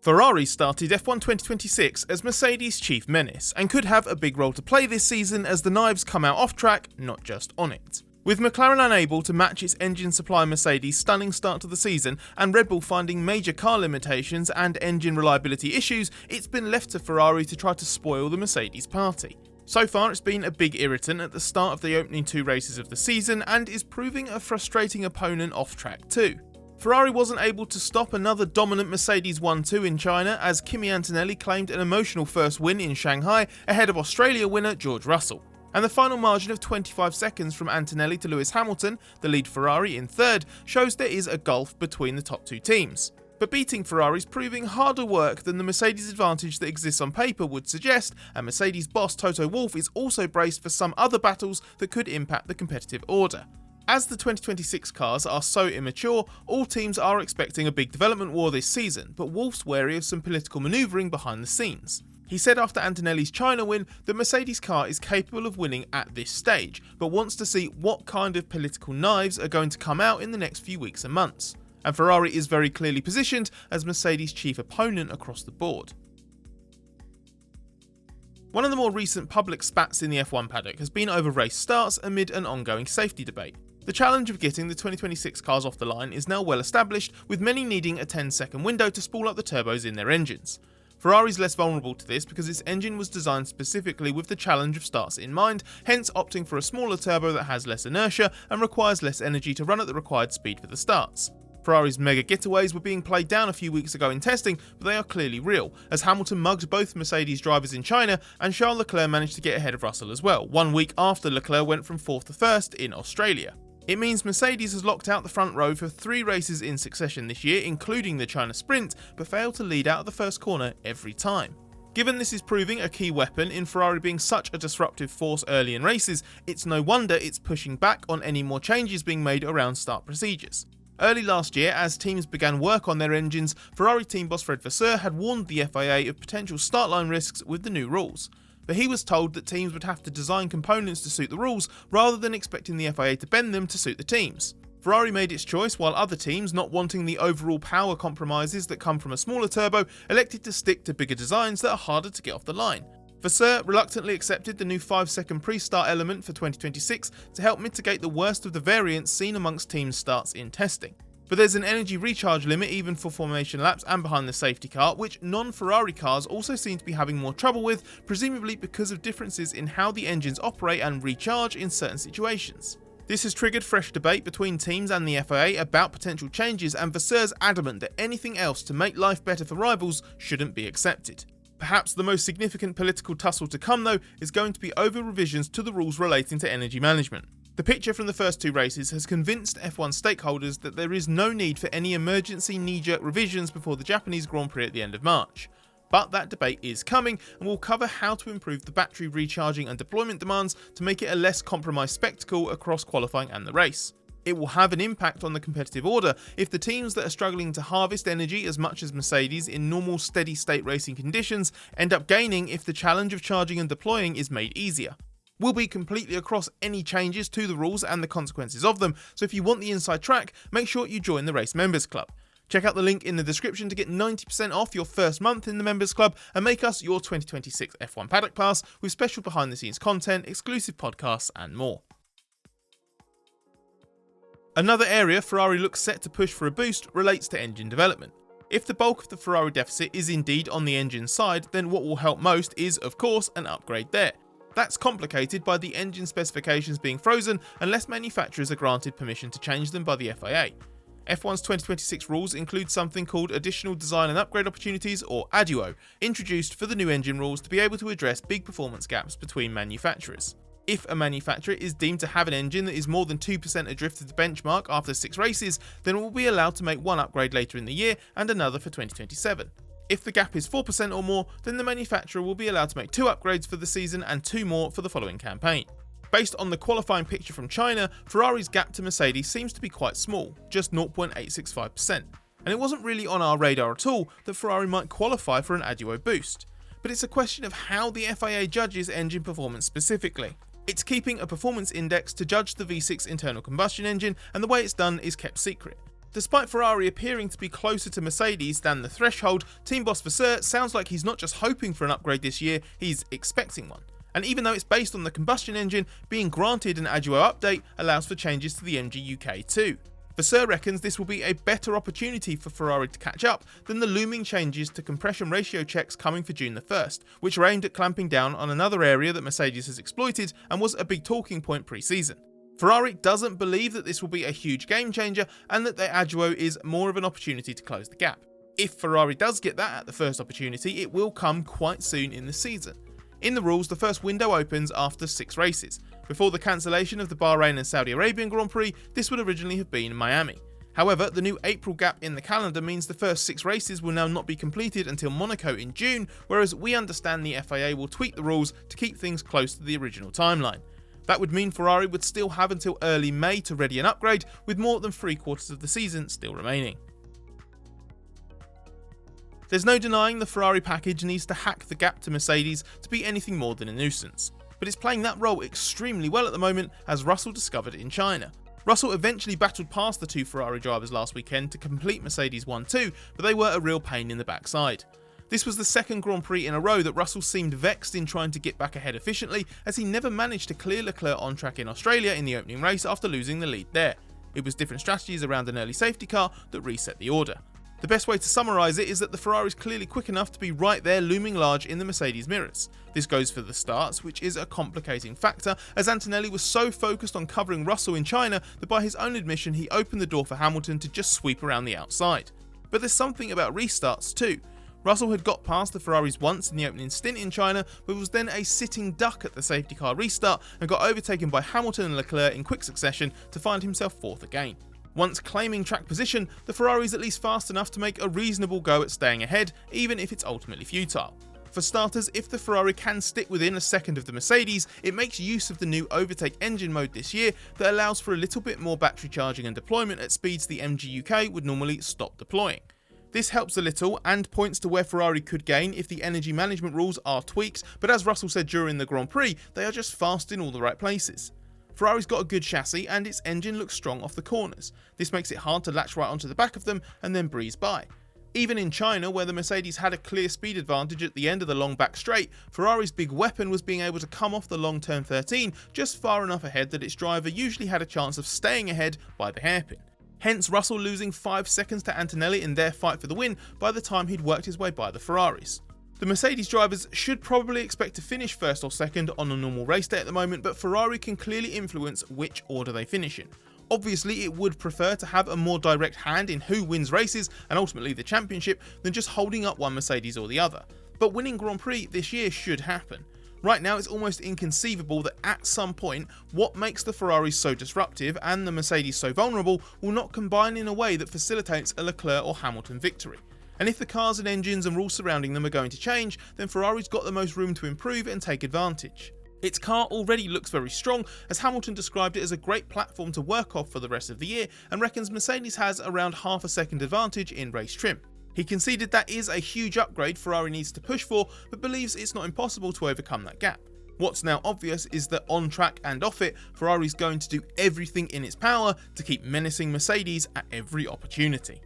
Ferrari started F1 2026 as Mercedes' chief menace, and could have a big role to play this season as the knives come out off track, not just on it. With McLaren unable to match its engine supply Mercedes' stunning start to the season, and Red Bull finding major car limitations and engine reliability issues, it's been left to Ferrari to try to spoil the Mercedes party. So far, it's been a big irritant at the start of the opening 2 races of the season, and is proving a frustrating opponent off track too. Ferrari wasn't able to stop another dominant Mercedes 1-2 in China, as Kimi Antonelli claimed an emotional first win in Shanghai ahead of Australia winner George Russell. And the final margin of 25 seconds from Antonelli to Lewis Hamilton, the lead Ferrari in third, shows there is a gulf between the top 2 teams. But beating Ferrari is proving harder work than the Mercedes advantage that exists on paper would suggest, and Mercedes boss Toto Wolff is also braced for some other battles that could impact the competitive order. As the 2026 cars are so immature, all teams are expecting a big development war this season, but Wolff's wary of some political manoeuvring behind the scenes. He said after Antonelli's China win that Mercedes' car is capable of winning at this stage, but wants to see what kind of political knives are going to come out in the next few weeks and months. And Ferrari is very clearly positioned as Mercedes' chief opponent across the board. One of the more recent public spats in the F1 paddock has been over race starts amid an ongoing safety debate. The challenge of getting the 2026 cars off the line is now well established, with many needing a 10-second window to spool up the turbos in their engines. Ferrari's less vulnerable to this because its engine was designed specifically with the challenge of starts in mind, hence opting for a smaller turbo that has less inertia and requires less energy to run at the required speed for the starts. Ferrari's mega getaways were being played down a few weeks ago in testing, but they are clearly real, as Hamilton mugged both Mercedes drivers in China, and Charles Leclerc managed to get ahead of Russell as well, 1 week after Leclerc went from 4th to 1st in Australia. It means Mercedes has locked out the front row for 3 races in succession this year, including the China Sprint, but failed to lead out of the first corner every time. Given this is proving a key weapon in Ferrari being such a disruptive force early in races, it's no wonder it's pushing back on any more changes being made around start procedures. Early last year, as teams began work on their engines, Ferrari team boss Fred Vasseur had warned the FIA of potential start line risks with the new rules. But he was told that teams would have to design components to suit the rules, rather than expecting the FIA to bend them to suit the teams. Ferrari made its choice, while other teams, not wanting the overall power compromises that come from a smaller turbo, elected to stick to bigger designs that are harder to get off the line. Vasseur reluctantly accepted the new 5-second pre-start element for 2026 to help mitigate the worst of the variance seen amongst team starts in testing. But there's an energy recharge limit even for formation laps and behind the safety car, which non-Ferrari cars also seem to be having more trouble with, presumably because of differences in how the engines operate and recharge in certain situations. This has triggered fresh debate between teams and the FIA about potential changes, and Vasseur's adamant that anything else to make life better for rivals shouldn't be accepted. Perhaps the most significant political tussle to come though is going to be over revisions to the rules relating to energy management. The picture from the first 2 races has convinced F1 stakeholders that there is no need for any emergency knee-jerk revisions before the Japanese Grand Prix at the end of March. But that debate is coming, and we'll cover how to improve the battery recharging and deployment demands to make it a less compromised spectacle across qualifying and the race. It will have an impact on the competitive order if the teams that are struggling to harvest energy as much as Mercedes in normal steady state racing conditions end up gaining if the challenge of charging and deploying is made easier. We'll be completely across any changes to the rules and the consequences of them, so if you want the inside track, make sure you join the Race Members Club. Check out the link in the description to get 90% off your first month in the Members Club and make us your 2026 F1 Paddock Pass with special behind the scenes content, exclusive podcasts and more. Another area Ferrari looks set to push for a boost relates to engine development. If the bulk of the Ferrari deficit is indeed on the engine side, then what will help most is, of course, an upgrade there. That's complicated by the engine specifications being frozen unless manufacturers are granted permission to change them by the FIA. F1's 2026 rules include something called Additional Design and Upgrade Opportunities, or ADUO, introduced for the new engine rules to be able to address big performance gaps between manufacturers. If a manufacturer is deemed to have an engine that is more than 2% adrift of the benchmark after 6 races, then it will be allowed to make one upgrade later in the year and another for 2027. If the gap is 4% or more, then the manufacturer will be allowed to make 2 upgrades for the season and 2 more for the following campaign. Based on the qualifying picture from China, Ferrari's gap to Mercedes seems to be quite small, just 0.865%, and it wasn't really on our radar at all that Ferrari might qualify for an ADUO boost. But it's a question of how the FIA judges engine performance specifically. It's keeping a performance index to judge the V6 internal combustion engine, and the way it's done is kept secret. Despite Ferrari appearing to be closer to Mercedes than the threshold, team boss Vasseur sounds like he's not just hoping for an upgrade this year, he's expecting one. And even though it's based on the combustion engine, being granted an Aguo update allows for changes to the MG UK too. Vasseur reckons this will be a better opportunity for Ferrari to catch up than the looming changes to compression ratio checks coming for June the 1st, which are aimed at clamping down on another area that Mercedes has exploited and was a big talking point pre-season. Ferrari doesn't believe that this will be a huge game changer and that their Aguo is more of an opportunity to close the gap. If Ferrari does get that at the first opportunity, it will come quite soon in the season. In the rules, the first window opens after 6 races. Before the cancellation of the Bahrain and Saudi Arabian Grand Prix, this would originally have been Miami. However, the new April gap in the calendar means the first 6 races will now not be completed until Monaco in June, whereas we understand the FIA will tweak the rules to keep things close to the original timeline. That would mean Ferrari would still have until early May to ready an upgrade, with more than 3/4 of the season still remaining. There's no denying the Ferrari package needs to hack the gap to Mercedes to be anything more than a nuisance, but it's playing that role extremely well at the moment, as Russell discovered in China. Russell eventually battled past the 2 Ferrari drivers last weekend to complete Mercedes 1-2, but they were a real pain in the backside. This was the second Grand Prix in a row that Russell seemed vexed in trying to get back ahead efficiently, as he never managed to clear Leclerc on track in Australia in the opening race after losing the lead there. It was different strategies around an early safety car that reset the order. The best way to summarise it is that the Ferrari is clearly quick enough to be right there looming large in the Mercedes mirrors. This goes for the starts, which is a complicating factor, as Antonelli was so focused on covering Russell in China that by his own admission he opened the door for Hamilton to just sweep around the outside. But there's something about restarts too. Russell had got past the Ferraris once in the opening stint in China, but was then a sitting duck at the safety car restart and got overtaken by Hamilton and Leclerc in quick succession to find himself 4th again. Once claiming track position, the Ferrari is at least fast enough to make a reasonable go at staying ahead, even if it's ultimately futile. For starters, if the Ferrari can stick within a second of the Mercedes, it makes use of the new overtake engine mode this year that allows for a little bit more battery charging and deployment at speeds the MG UK would normally stop deploying. This helps a little and points to where Ferrari could gain if the energy management rules are tweaked, but as Russell said during the Grand Prix, they are just fast in all the right places. Ferrari's got a good chassis and its engine looks strong off the corners. This makes it hard to latch right onto the back of them and then breeze by. Even in China, where the Mercedes had a clear speed advantage at the end of the long back straight, Ferrari's big weapon was being able to come off the long turn 13 just far enough ahead that its driver usually had a chance of staying ahead by the hairpin. Hence Russell losing 5 seconds to Antonelli in their fight for the win by the time he'd worked his way by the Ferraris. The Mercedes drivers should probably expect to finish 1st or 2nd on a normal race day at the moment, but Ferrari can clearly influence which order they finish in. Obviously it would prefer to have a more direct hand in who wins races and ultimately the championship than just holding up one Mercedes or the other, but winning Grand Prix this year should happen. Right now it's almost inconceivable that at some point what makes the Ferraris so disruptive and the Mercedes so vulnerable will not combine in a way that facilitates a Leclerc or Hamilton victory. And if the cars and engines and rules surrounding them are going to change, then Ferrari's got the most room to improve and take advantage. Its car already looks very strong, as Hamilton described it as a great platform to work off for the rest of the year and reckons Mercedes has around half a second advantage in race trim. He conceded that is a huge upgrade Ferrari needs to push for, but believes it's not impossible to overcome that gap. What's now obvious is that on track and off it, Ferrari's going to do everything in its power to keep menacing Mercedes at every opportunity.